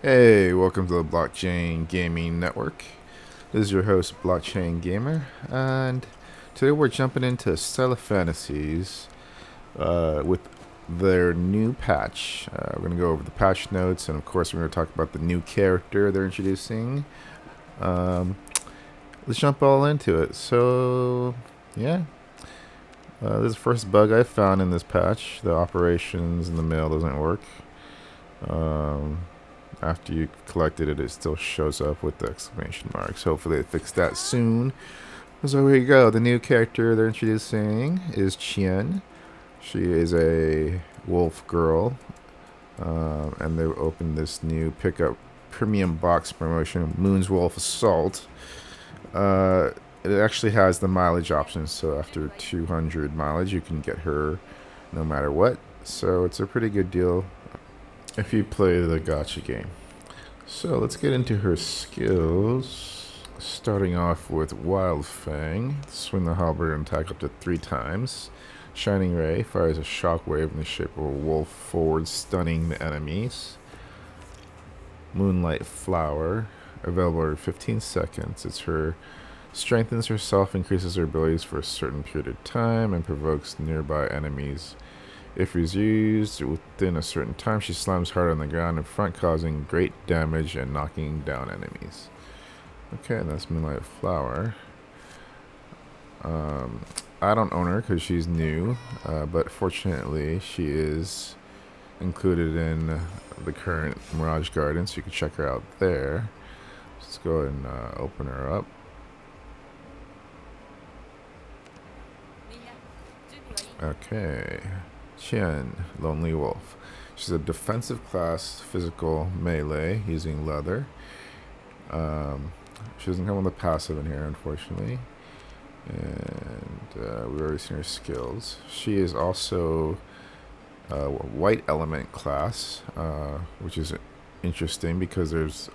Hey, welcome to the Blockchain Gaming Network. This is your host, Blockchain Gamer, and today we're jumping into Stella Fantasies with their new patch. We're going to go over the patch notes, and of course, we're going to talk about the new character they're introducing. Um, let's jump all into it. So, yeah, this is the first bug I found in this patch. The operations in the mail doesn't work. After you collected it, it still shows up with the exclamation marks. Hopefully they fix that soon. So here you go. The new character they're introducing is Chien. She is a wolf girl. And they opened this new pickup premium box promotion, Moon's Wolf Assault. It actually has the mileage option, so after 200 mileage you can get her no matter what. So it's a pretty good deal if you play the gacha game. So let's get into her skills. Starting off with Wild Fang. Swing the halberd and attack up to 3 times. Shining Ray fires a shockwave in the shape of a wolf forward, stunning the enemies. Moonlight Flower, available every 15 seconds. It's her strengthens herself, increases her abilities for a certain period of time, and provokes nearby enemies. If used within a certain time, she slams hard on the ground in front, causing great damage and knocking down enemies. Okay, that's Moonlight Flower. I don't own her because she's new, but fortunately she is included in the current Mirage Garden, so you can check her out there. Let's go ahead and open her up. Okay. Chien, Lonely Wolf. She's a defensive class physical melee using leather. She doesn't come with a passive in here, unfortunately. And we've already seen her skills. She is also a white element class, which is interesting because there's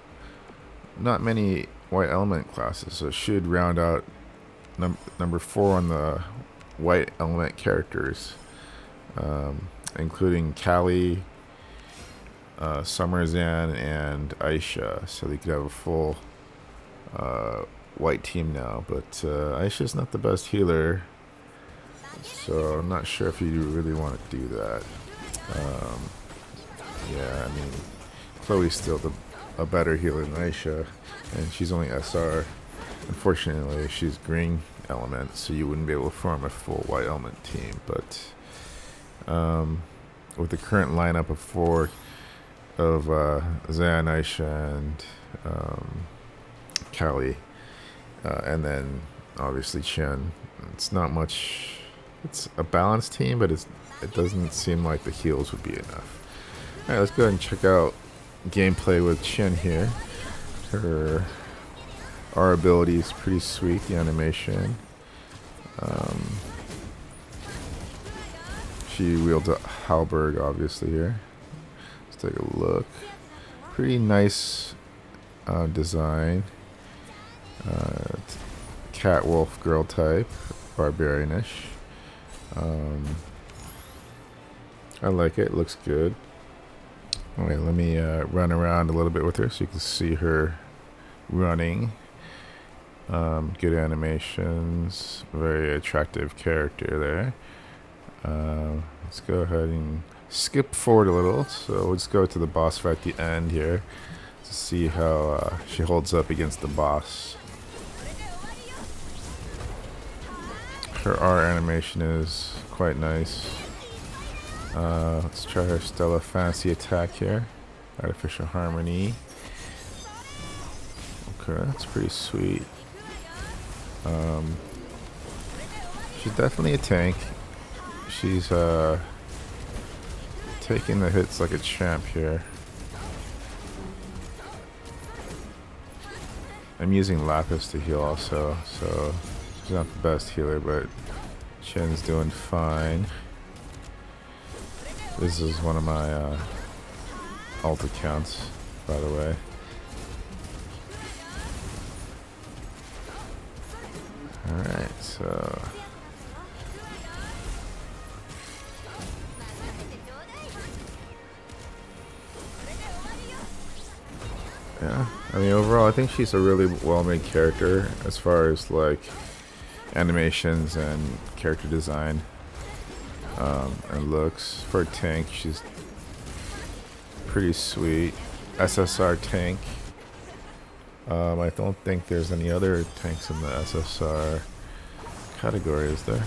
not many white element classes. So it should round out number 4 on the white element characters. Including Callie, Summerzan, and Aisha. So they could have a full white team now. But Aisha's not the best healer, so I'm not sure if you really want to do that. Yeah, I mean, Chloe's still a better healer than Aisha, and she's only SR. Unfortunately, she's green element, so you wouldn't be able to form a full white element team. But with the current lineup of 4 of Zayn, Aisha, and Callie, and then obviously Chien, it's not much. It's a balanced team, but it doesn't seem like the heals would be enough. Alright, let's go ahead and check out gameplay with Chien here. Our ability is pretty sweet, the animation. She wields a halberd, obviously, here. Let's take a look. Pretty nice design. Cat, wolf, girl type. Barbarianish. I like it. Looks good. Alright, let me run around a little bit with her so you can see her running. Good animations. Very attractive character there. Let's go ahead and skip forward a little. So we'll just go to the boss fight at the end here to see how she holds up against the boss. Her R animation is quite nice. Let's try her Stella fantasy attack here. Artificial Harmony. Okay, that's pretty sweet. She's definitely a tank. She's taking the hits like a champ here. I'm using Lapis to heal also, so she's not the best healer, but Chien's doing fine. This is one of my alt accounts, by the way. Alright, so I mean, overall, I think she's a really well-made character as far as like animations and character design and looks. For a tank, she's pretty sweet. SSR tank. I don't think there's any other tanks in the SSR category, is there?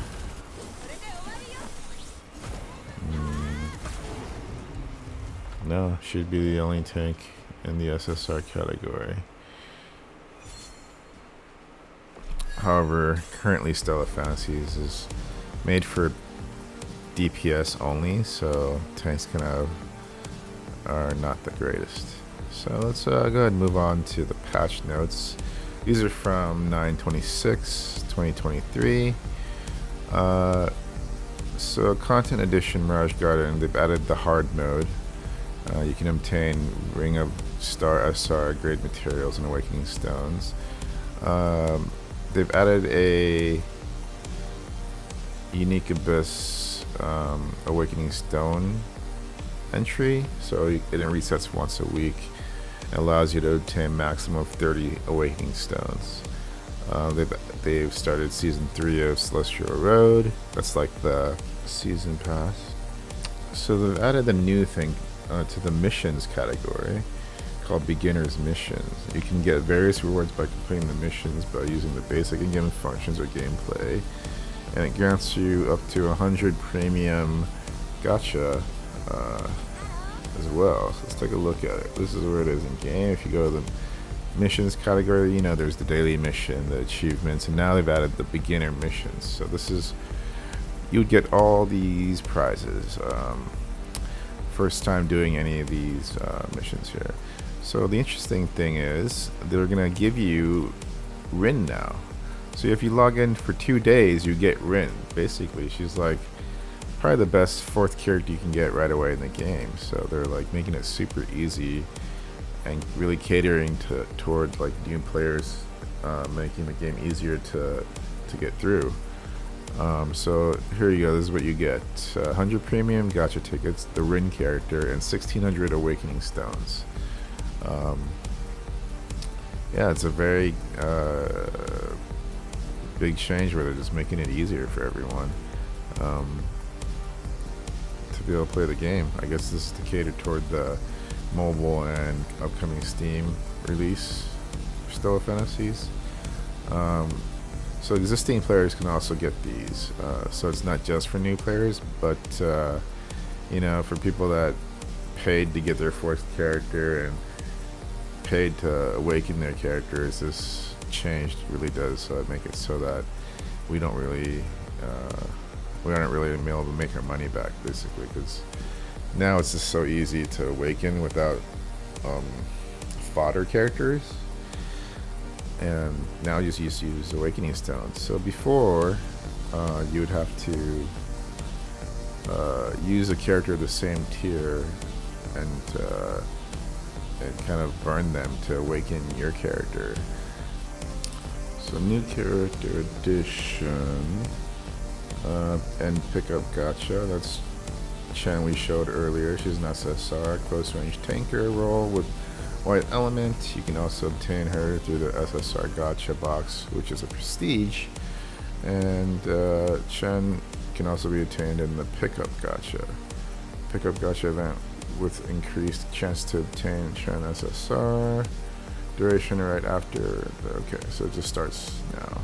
No, she'd be the only tank in the SSR category. However, currently Stella Fantasies is made for DPS only, so tanks kind of are not the greatest. So let's go ahead and move on to the patch notes. These are from 9/26/2023. So Content Edition Mirage Garden, they've added the hard mode. You can obtain Ring of Star SR grade materials and Awakening Stones. They've added a Unique Abyss Awakening Stone entry, so it resets once a week. It allows you to obtain maximum of 30 Awakening Stones. They've started Season 3 of Celestial Road. That's like the Season Pass. So they've added a new thing to the missions category called Beginner's Missions. You can get various rewards by completing the missions by using the basic in-game functions or gameplay, and it grants you up to 100 premium gacha as well. So let's take a look at it. This is where it is in game. If you go to the missions category, you know there's the daily mission, the achievements, and now they've added the beginner missions. So this is, you would get all these prizes. First time doing any of these missions here. So the interesting thing is they're gonna give you Rin now. So if you log in for 2 days, you get Rin. Basically, she's like probably the best 4th character you can get right away in the game. So they're like making it super easy and really catering toward like new players, making the game easier to get through. So here you go, this is what you get. 100 premium gacha tickets, the Rin character, and 1600 Awakening Stones. Yeah, it's a very big change where they're just making it easier for everyone to be able to play the game. I guess this is to cater toward the mobile and upcoming Steam release for Stella Fantasies. So existing players can also get these. So it's not just for new players, but you know, for people that paid to get their 4th character and paid to awaken their characters, this change really does make it so that we aren't really able to make our money back, basically, because now it's just so easy to awaken without fodder characters, and now you just use Awakening Stones. So before you would have to use a character of the same tier and kind of burn them to awaken your character. So new character addition and pick up gacha. That's Chien we showed earlier. She's an SSR close range tanker role with white element. You can also obtain her through the SSR gacha box, which is a prestige, and Chien can also be obtained in the pickup gacha event with increased chance to obtain Chien SSR. Duration right after okay, so it just starts now.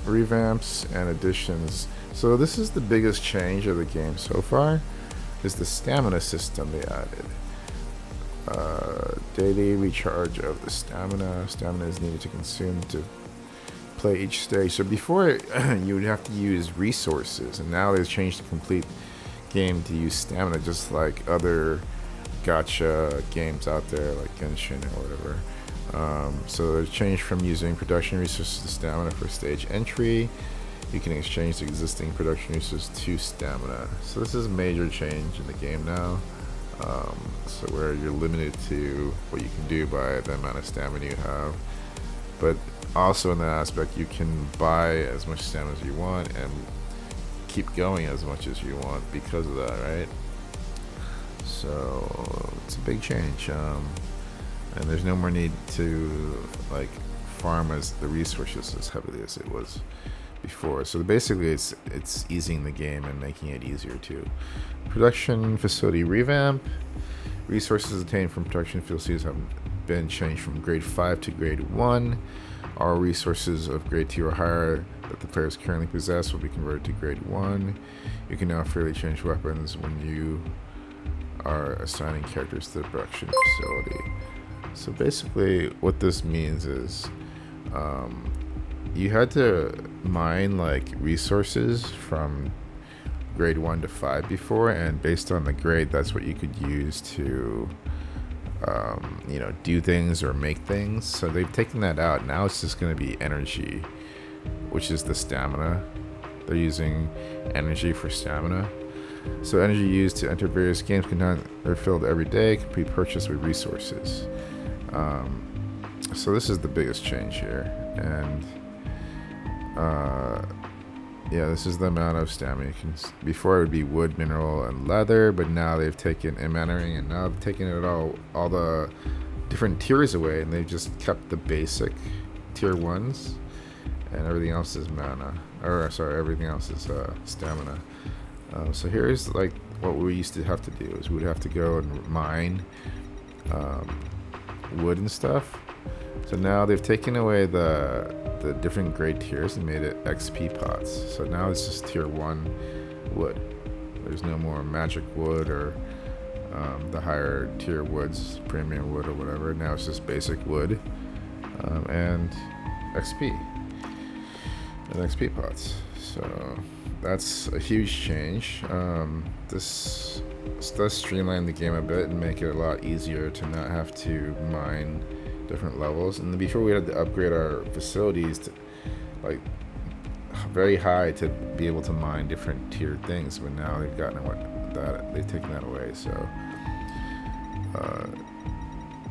Revamps and additions. So this is the biggest change of the game so far, is the stamina system they added. Daily recharge of the stamina. Stamina is needed to consume to play each stage. So before you would have to use resources, and now they've changed the complete game to use stamina, just like other gacha games out there like Genshin or whatever. So they've changed from using production resources to stamina for stage entry. You can exchange the existing production resources to stamina. So this is a major change in the game now. So where you're limited to what you can do by the amount of stamina you have, but also in that aspect you can buy as much stamina as you want and keep going as much as you want because of that, right? So it's a big change. and there's no more need to like farm as the resources as heavily as it was before. So basically it's easing the game and making it easier too. Production facility revamp. Resources obtained from production facilities have been changed from grade 5 to grade 1. All resources of grade 2 or higher that the players currently possess will be converted to grade 1. You can now freely change weapons when you are assigning characters to the production facility. So basically what this means is you had to mine like resources from grade 1 to 5 before, and based on the grade that's what you could use to do things or make things. So they've taken that out. Now it's just going to be energy, which is the stamina. They're using energy for stamina. So energy used to enter various games are refilled every day, can be purchased with resources. So this is the biggest change here, and this is the amount of stamina. Before it would be wood, mineral, and leather, but now they've taken entering, and now they've taken it all the different tiers away, and they've just kept the basic tier 1s, and everything else is mana. Everything else is stamina. So here's like what we used to have to do is we'd have to go and mine wood and stuff. So now they've taken away the different grade tiers and made it XP pots. So now it's just tier 1 wood. There's no more magic wood or the higher tier woods, premium wood or whatever. Now it's just basic wood and XP and XP pots. So that's a huge change. This does streamline the game a bit and make it a lot easier to not have to mine different levels. And before we had to upgrade our facilities to like very high to be able to mine different tiered things, but now they've they've taken that away. So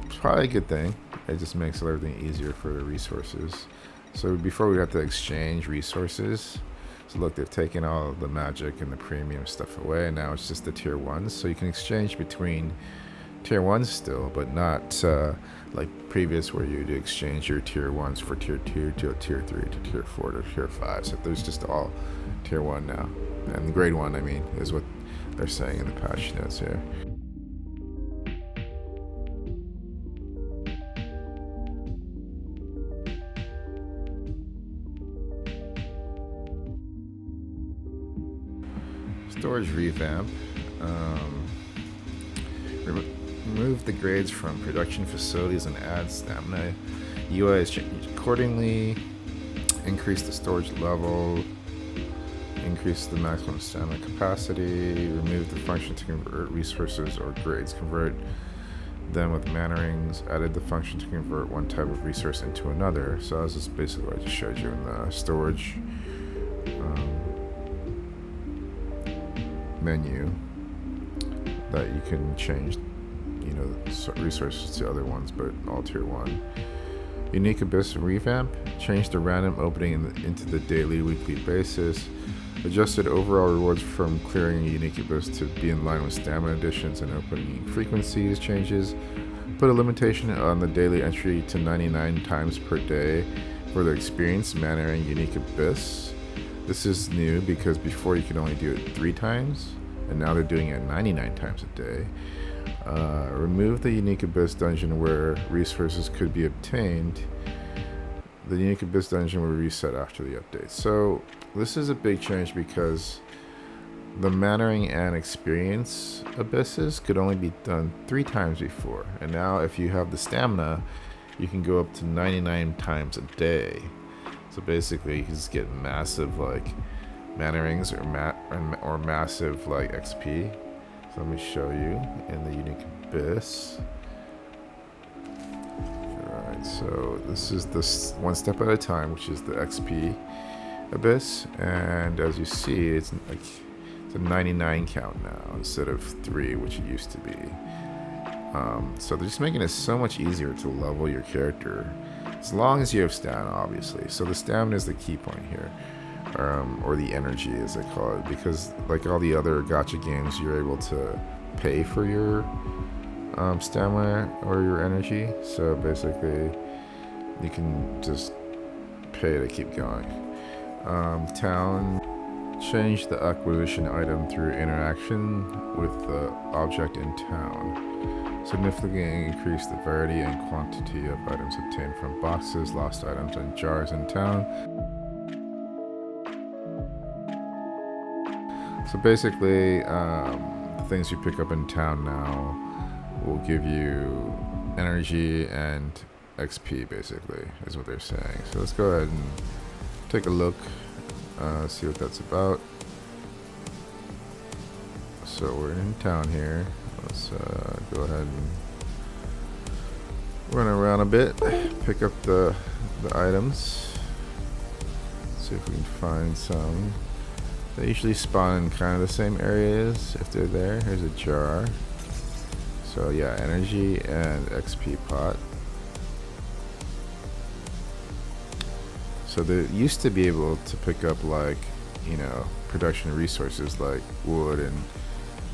it's probably a good thing. It just makes everything easier for the resources. So before we had to exchange resources. So look, they've taken all the magic and the premium stuff away, and now it's just the tier 1s. So you can exchange between tier 1s still, but not like previous where you'd exchange your tier 1s for tier 2 to tier 3 to tier 4 to tier 5. So there's just all tier 1 now. And grade 1, I mean, is what they're saying in the patch notes here. Storage revamp. Remove the grades from production facilities and add stamina. UI is changed accordingly. Increase the storage level. Increase the maximum stamina capacity. Remove the function to convert resources or grades. Convert them with mana rings. Added the function to convert one type of resource into another. So this is basically what I just showed you in the storage menu, that you can change resources to other ones, but all tier 1. Unique Abyss revamp. Change the random opening into the daily, weekly basis. Adjusted overall rewards from clearing a Unique Abyss to be in line with stamina additions and opening frequencies changes. Put a limitation on the daily entry to 99 times per day for the experience mana and Unique Abyss. This is new because before you could only do it 3 times, and now they're doing it 99 times a day. Remove the Unique Abyss dungeon where resources could be obtained. The Unique Abyss dungeon will reset after the update. So this is a big change because the mannering and experience abysses could only be done 3 times before, and now if you have the stamina, you can go up to 99 times a day. So basically, you can just get massive like mana rings or massive like XP. So let me show you in the Unique Abyss. Alright, so this is this one step at a time, which is the XP Abyss, and as you see, it's a 99 count now instead of 3, which it used to be. So they're just making it so much easier to level your character, as long as you have stamina, obviously. So the stamina is the key point here, or the energy as they call it, because like all the other gacha games, you're able to pay for your stamina or your energy. So basically, you can just pay to keep going. Town, change the acquisition item through interaction with the object in town. Significantly increase the variety and quantity of items obtained from boxes, lost items, and jars in town. So basically, the things you pick up in town now will give you energy and XP, basically, is what they're saying. So let's go ahead and take a look, see what that's about. So we're in town here. Let's go ahead and run around a bit, pick up the items, see if we can find some. They usually spawn in kind of the same areas if they're there. Here's a jar. So yeah, energy and XP pot. So they used to be able to pick up, like, you know, production resources like wood and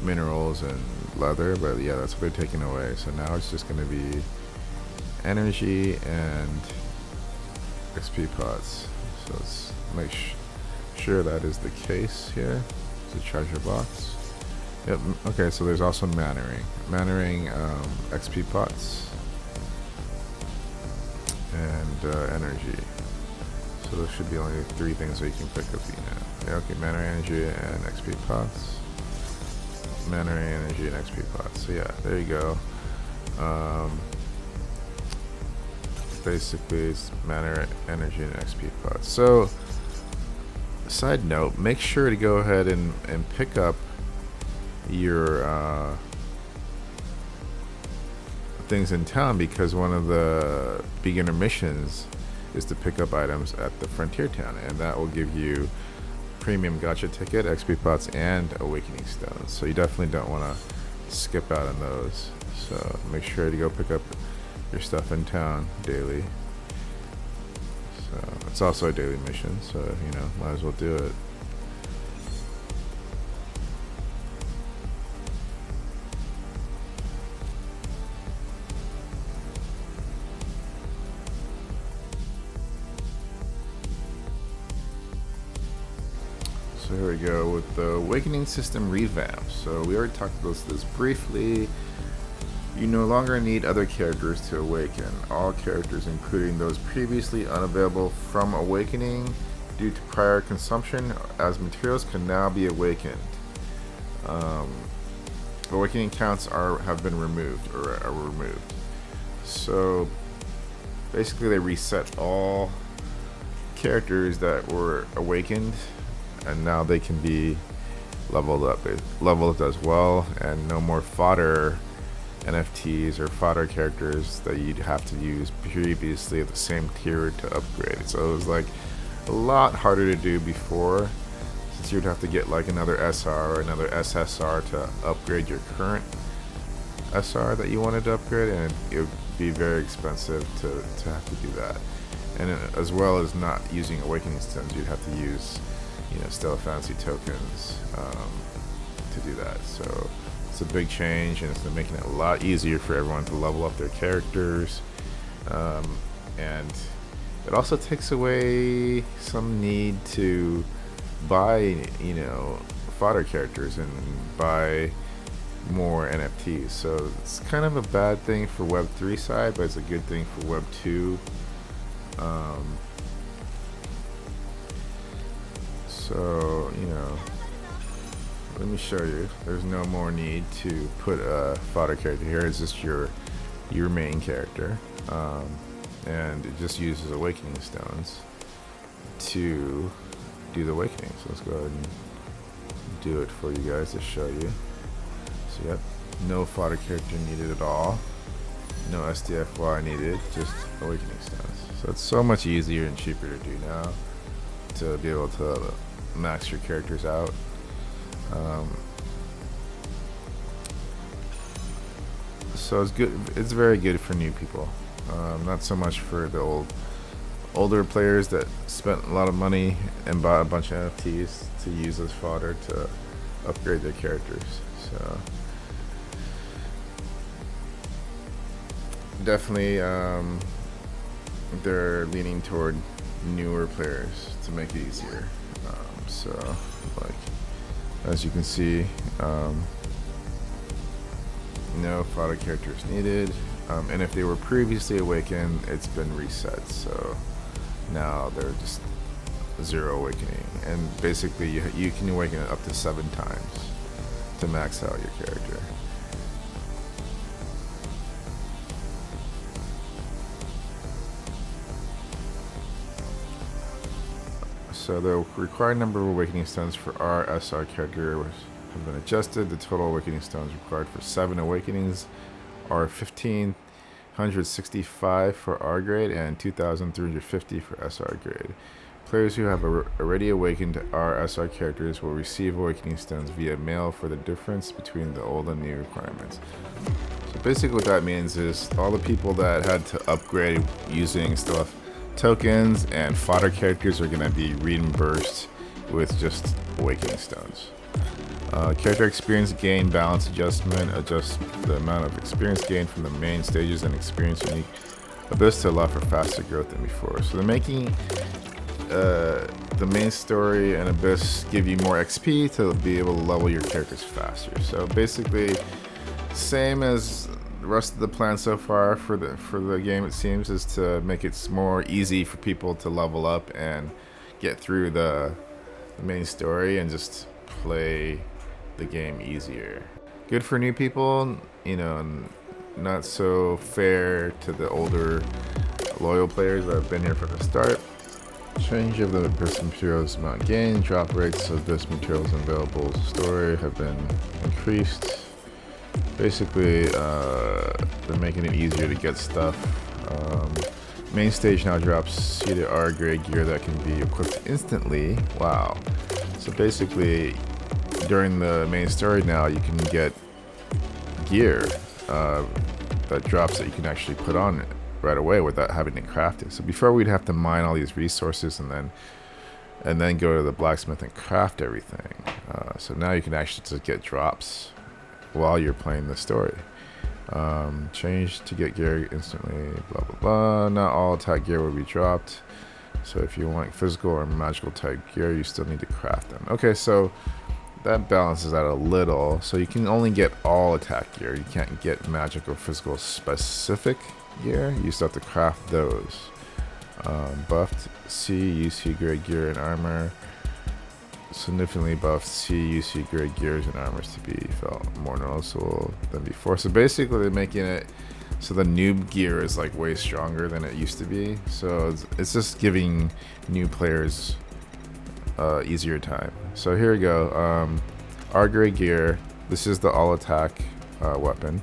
minerals and leather, but yeah, that's what they're taking away. So now it's just going to be energy and XP pots. So let's make sure that is the case here. It's a treasure box. Yep. Okay, so there's also mannering XP pots and energy. So there should be only 3 things that you can pick up, you know. Yeah, okay, mannering, energy, and XP pots. Mannering, energy, and XP pots. So yeah, there you go. Basically, it's mana, energy, and XP pots. So, side note, make sure to go ahead and pick up your things in town, because one of the beginner missions is to pick up items at the frontier town, and that will give you premium gacha ticket, XP pots, and awakening stones. So you definitely don't want to skip out on those. So make sure to go pick up your stuff in town daily. So it's also a daily mission, so you know, might as well do it. So here we go with the awakening system revamp. So we already talked about this briefly. You no longer need other characters to awaken. All characters, including those previously unavailable from awakening due to prior consumption as materials, can now be awakened. Awakening counts have been removed, or are removed. So basically they reset all characters that were awakened, and now they can be leveled up as well, and no more fodder NFTs or fodder characters that you'd have to use previously at the same tier to upgrade. So it was like a lot harder to do before, since you'd have to get like another SR or another SSR to upgrade your current SR that you wanted to upgrade, and it would be very expensive to have to do that. And as well as not using awakening stones, you'd have to use, you know, Stella fantasy tokens to do that. So it's a big change, and it's making it a lot easier for everyone to level up their characters, and it also takes away some need to buy, you know, fodder characters and buy more NFTs. So it's kind of a bad thing for Web 3 side, but it's a good thing for Web 2. So, you know, let me show you. There's no more need to put a fodder character here. It's just your main character, and it just uses awakening stones to do the awakening. So let's go ahead and do it for you guys to show you. So yep, no fodder character needed at all. No SDFY needed, just awakening stones. So it's so much easier and cheaper to do now, to be able to max your characters out. So it's good. It's very good for new people. Not so much for the older players that spent a lot of money and bought a bunch of NFTs to use as fodder to upgrade their characters. So definitely they're leaning toward newer players to make it easier. So like as you can see, no fodder characters needed, and if they were previously awakened, it's been reset, so now they're just 0 awakening, and basically you can awaken it up to 7 times to max out your character. So the required number of awakening stones for our SR character have been adjusted. The total awakening stones required for 7 awakenings are 1,565 for R grade and 2,350 for SR grade. Players who have already awakened our SR characters will receive awakening stones via mail for the difference between the old and new requirements. So basically what that means is all the people that had to upgrade using Stella tokens and fodder characters are going to be reimbursed with just awakening stones. Character experience gain balance adjustment adjusts the amount of experience gained from the main stages and experience unique abyss to allow for faster growth than before. So they're making the main story and abyss give you more XP to be able to level your characters faster. So basically, same as the rest of the plan so far for the game, it seems, is to make it more easy for people to level up and get through the main story and just play the game easier. Good for new people, you know, and not so fair to the older loyal players that have been here from the start. Change of the abyss materials amount gained. Drop rates of abyss materials available story have been increased. Basically, they're making it easier to get stuff. Main stage now drops C to R grade gear that can be equipped instantly. Wow. So basically, during the main story now, you can get gear that drops that you can actually put on it right away without having to craft it. So before we'd have to mine all these resources and then go to the blacksmith and craft everything. So now you can actually just get drops while you're playing the story. Change to get gear instantly, blah blah blah. Not all attack gear will be dropped. So if you want physical or magical type gear, you still need to craft them. Okay, so that balances out a little. So you can only get all attack gear. You can't get magic or physical specific gear. You still have to craft those. Buffed C, UC grade gear and armor. Significantly buffed C, UC grade gears and armors to be felt more noticeable than before. So basically they're making it so the noob gear is like way stronger than it used to be. So it's just giving new players easier time. So here we go. R grade gear. This is the all attack weapon.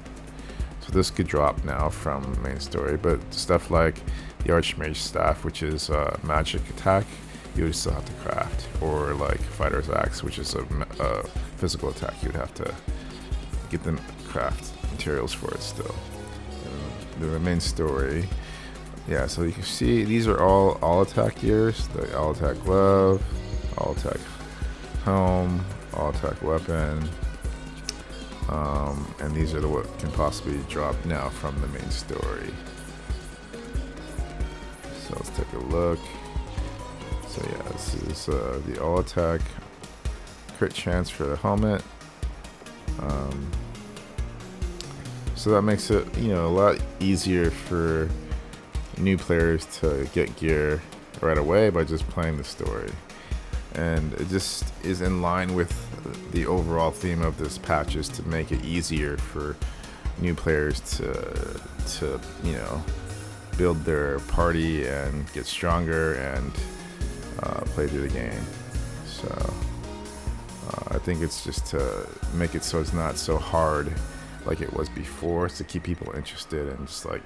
So this could drop now from main story, but stuff like the Archmage staff, which is magic attack, you would still have to craft, or like Fighter's Axe, which is a physical attack, you would have to get them craft materials for it still. The main story, yeah. So you can see these are all attack gears: the all attack glove, all attack helm, all attack weapon, and these are the what can possibly drop now from the main story. So let's take a look. So yeah, this is the all attack crit chance for the helmet. So that makes it, you know, a lot easier for new players to get gear right away by just playing the story. And it just is in line with the overall theme of this patch, is to make it easier for new players to you know, build their party and get stronger and play through the game. So I think it's just to make it so it's not so hard like it was before. It's to keep people interested and just like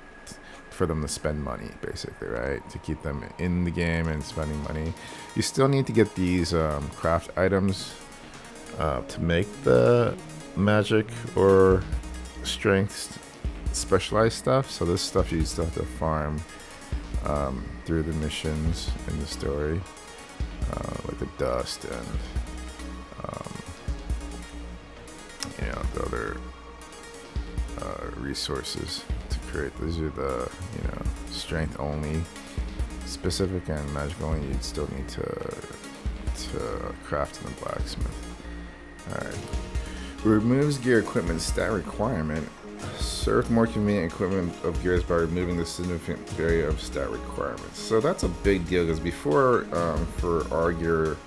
for them to spend money, basically, right? To keep them in the game and spending money. You still need to get these craft items to make the magic or strength specialized stuff. So this stuff you still have to farm through the missions in the story, like the dust and you know, the other resources to upgrade. These are the, you know, strength only specific, and magic only you'd still need to craft in the blacksmith. Alright. Removes gear equipment stat requirement. Serve more convenient equipment of gears by removing the significant area of stat requirements. So that's a big deal, because before, for our gear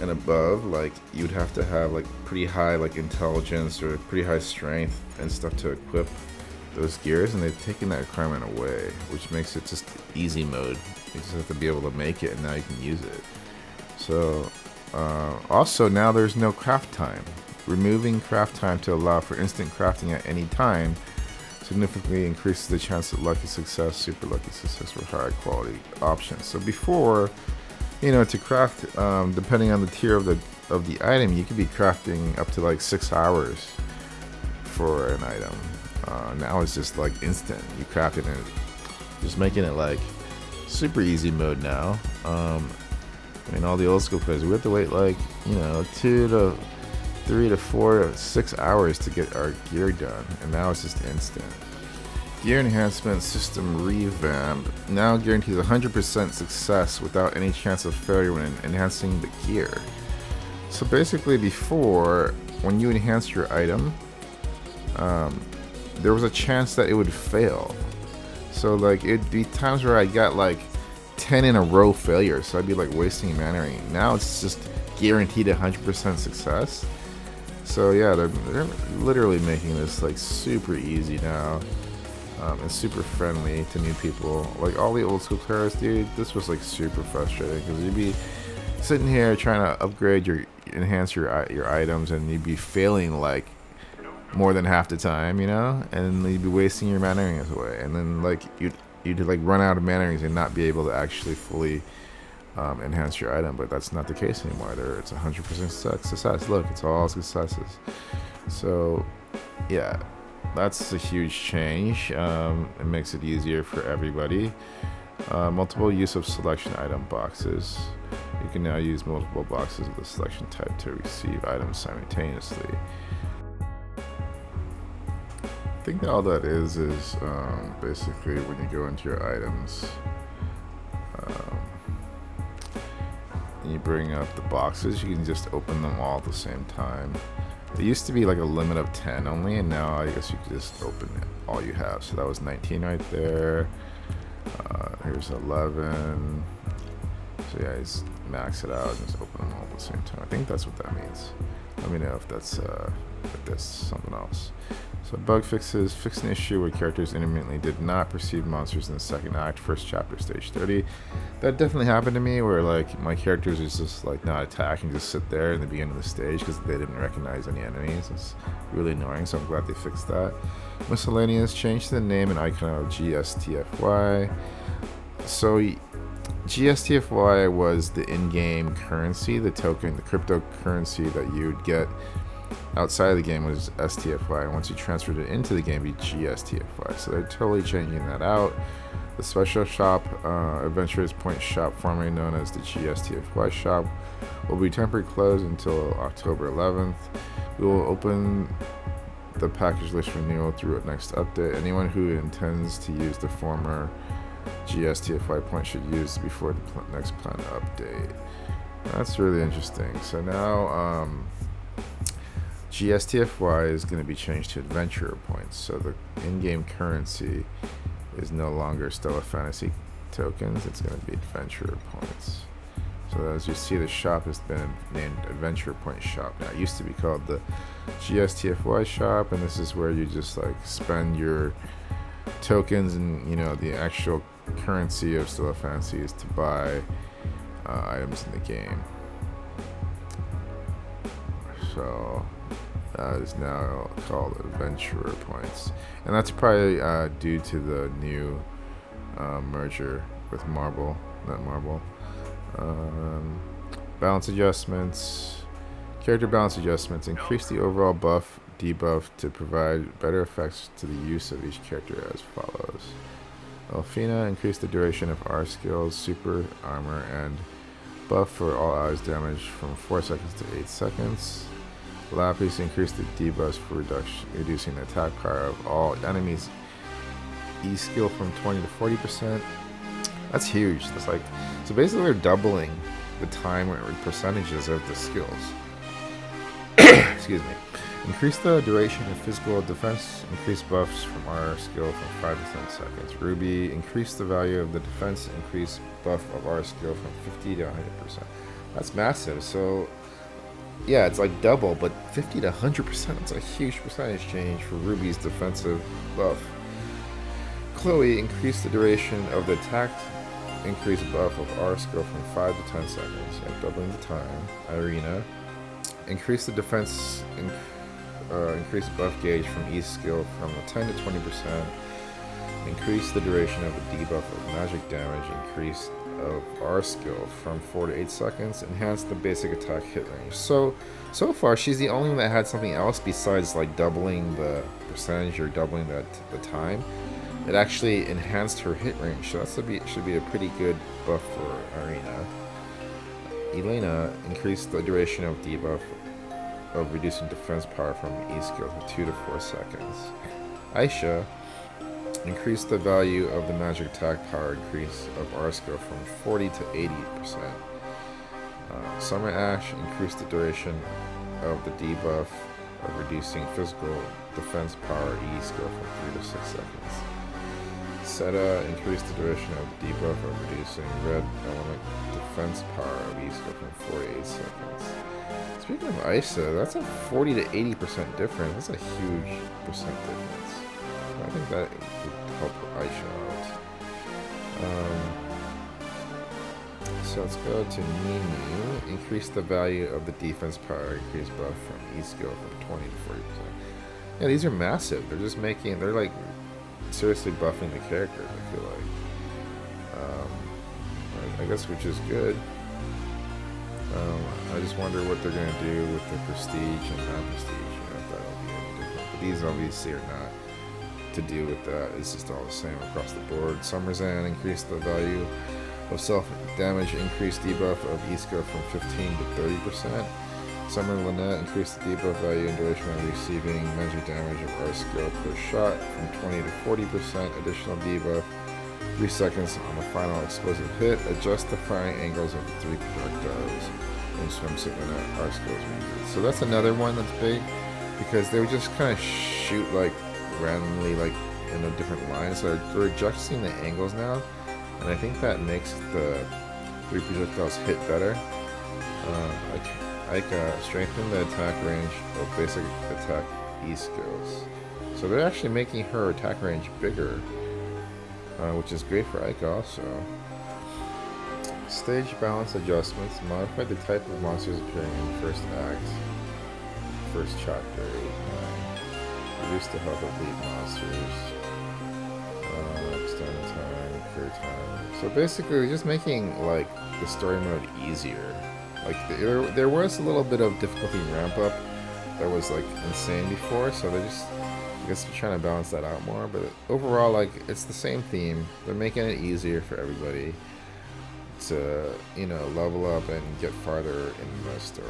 and above, like, you'd have to have like pretty high like intelligence or pretty high strength and stuff to equip those gears, and they've taken that requirement away, which makes it just easy mode. You just have to be able to make it, and now you can use it. So also now there's no craft time. Removing craft time to allow for instant crafting at any time significantly increases the chance of lucky success, super lucky success, or high quality options. So before, you know, to craft, depending on the tier of the item, you could be crafting up to like 6 hours for an item. Now it's just like instant. You craft it, and just making it like super easy mode now. I mean, all the old school players, we have to wait like, you know, 2 to 3 to 4 to 6 hours to get our gear done, and now it's just instant. Gear enhancement system revamp now guarantees 100% success without any chance of failure when enhancing the gear. So basically, before, when you enhance your item, there was a chance that it would fail. So like, it'd be times where I got like 10 in a row failures, so I'd be like wasting mana. Now it's just guaranteed 100% success. So yeah, they're literally making this like super easy now, and super friendly to new people. Like all the old school players, dude, this was like super frustrating, because you'd be sitting here trying to upgrade enhance your items, and you'd be failing like more than half the time, you know, and you'd be wasting your mana rings away, and then like you'd like run out of mana rings and not be able to actually fully enhance your item. But that's not the case anymore. It's 100% success. Look, it's all successes. So yeah, that's a huge change. It makes it easier for everybody. Multiple use of selection item boxes. You can now use multiple boxes of the selection type to receive items simultaneously. I think all that is basically when you go into your items, and you bring up the boxes, you can just open them all at the same time. It used to be like a limit of 10 only, and now I guess you can just open it, all you have. So that was 19 right there. Here's 11. So yeah, just max it out and just open them all at the same time. I think that's what that means. Let me know if that's something else. So bug fixes. Fix an issue where characters intermittently did not perceive monsters in the second act, first chapter, stage 30. That definitely happened to me, where like my characters is just like not attacking, just sit there in the beginning of the stage because they didn't recognize any enemies. It's really annoying, so I'm glad they fixed that. Miscellaneous, change the name and icon of gSFTY. So gSFTY was the in-game currency, the token, the cryptocurrency that you'd get outside of the game was STFY, and once you transferred it into the game, it'd be gSTFY. So they're totally changing that out. The special shop, Adventurers Point shop, formerly known as the gSTFY shop, will be temporarily closed until October 11th. We will open the package list renewal through a next update. Anyone who intends to use the former gSTFY point should use before the next plan update. That's really interesting. So now gSFTY is going to be changed to adventurer points. So the in-game currency is no longer Stella Fantasy tokens. It's going to be adventurer points. So as you see, the shop has been named Adventure Point Shop. Now it used to be called the gSFTY shop, and this is where you just like spend your tokens, and you know the actual currency of Stella Fantasy is to buy items in the game. So that is now called Adventurer Points, and that's probably due to the new merger with Marble, not Marble. Balance adjustments, character balance adjustments, increase the overall buff debuff to provide better effects to the use of each character as follows. Elfina, increase the duration of R skills, super armor, and buff for all allies damage from 4 seconds to 8 seconds. Lapis, increase the debuff for reducing the attack power of all enemies E skill from 20 to 40%. That's huge. That's like, so basically they're doubling the time or percentages of the skills. Excuse me. Increase the duration of physical defense. Increase buffs from R skill from 5 to 10 seconds. Ruby. Increase the value of the defense. Increase buff of R skill from 50 to 100%. That's massive. So yeah, it's like double, but 50 to 100%. It's a huge percentage change for Ruby's defensive buff. Chloe. Increase the duration of the attack. Increase buff of R skill from 5 to 10 seconds. Yeah, doubling the time. Irina. Increase the defense. Increase buff gauge from E skill from 10 to 20%. Increase the duration of the debuff of magic damage. Increase of R skill from 4 to 8 seconds. Enhance the basic attack hit range. So far she's the only one that had something else besides like doubling the percentage or doubling the time. It actually enhanced her hit range, so that should be a pretty good buff for Irina. Elena increased the duration of debuff of reducing defense power from E skill from 2 to 4 seconds. Aisha increased the value of the magic attack power increase of R skill from 40 to 80%. Summer Ash increased the duration of the debuff of reducing physical defense power E skill from 3 to 6 seconds. Seta increased the duration of the debuff of reducing red element defense power of E skill from 4 to 8 seconds. Speaking of Isa, that's a 40 to 80% difference. That's a huge percent difference. I think that would help Aisha out. So let's go to Nini. Increase the value of the defense power increase buff from E skill from 20 to 40%. Yeah, these are massive. They're just making, they're like seriously buffing the characters, I feel like. I guess, which is good. I just wonder what they're going to do with the prestige and non-prestige, you know, if that'll be any different. But these obviously are not to do with that. It's just all the same across the board. Summer Zan increased the value of self-damage, increased debuff of E skill from 15 to 30%. Summer Lynette increased the debuff value and duration of receiving magic damage of R skill per shot from 20 to 40%. Additional debuff 3 seconds on the final explosive hit. Adjust the firing angles of the 3 projectiles in swimsuit when R skills ranges. So that's another one that's big because they would just kind of shoot like randomly, like in a different line. So they're adjusting the angles now, and I think that makes the 3 projectiles hit better. Strengthen the attack range of basic attack E skills. So they're actually making her attack range bigger, which is great for Ike also. Stage balance adjustments. Modify the type of monsters appearing in the first act, first chapter 8-9. Reduce the health of lead monsters. Extend time, clear time. So basically just making like the story mode easier. Like there was a little bit of difficulty ramp up that was like insane before, so they're just, I guess they're trying to balance that out more. But overall, like it's the same theme. They're making it easier for everybody to, you know, level up and get farther in the story.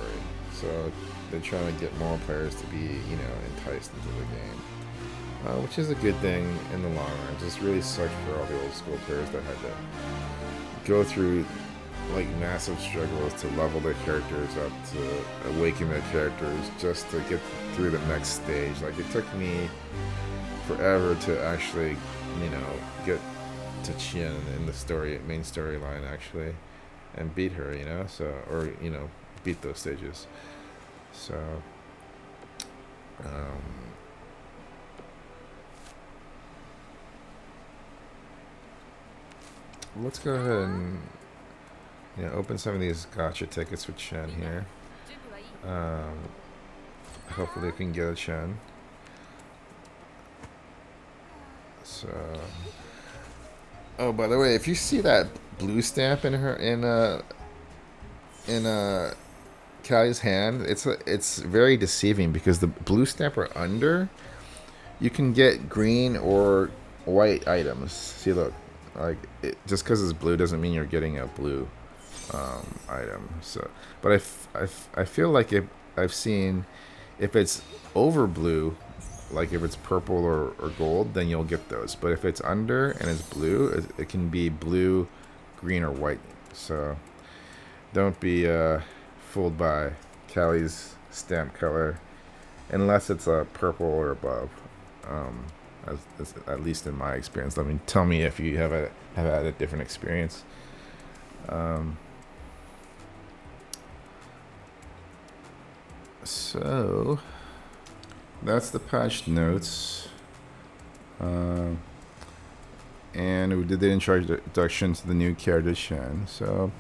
So they're trying to get more players to be, you know, enticed into the game, which is a good thing in the long run. It just really sucked for all the old school players that had to go through like massive struggles to level their characters up, to awaken their characters, just to get through the next stage. Like it took me forever to actually, you know, get to Chien in the story, main storyline actually, and beat her, you know, so, or, you know, beat those stages. So, let's go ahead and, you know, open some of these gacha tickets with Chien here. Hopefully we can get a Chien. So, oh, by the way, if you see that blue stamp in her in Callie's hand, it's very deceiving because the blue stamp are under, you can get green or white items. See, look, like just because it's blue doesn't mean you're getting a blue item. So, but I feel like if I've seen if it's over blue like if it's purple or gold, then you'll get those. But if it's under and it's blue, it can be blue, green, or white. So don't be fooled by Callie's stamp color unless it's a purple or above. As at least in my experience. I mean, tell me if you have had a different experience. So that's the patch notes. And we did the introduction to the new character Chien. So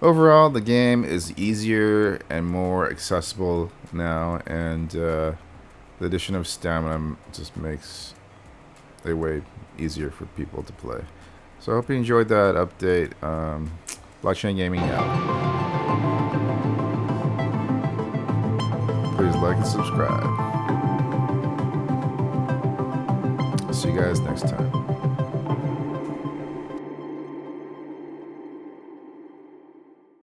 overall, the game is easier and more accessible now, and the addition of stamina just makes it way easier for people to play. So I hope you enjoyed that update. Blockchaingaming out. Please like and subscribe. See you guys next time.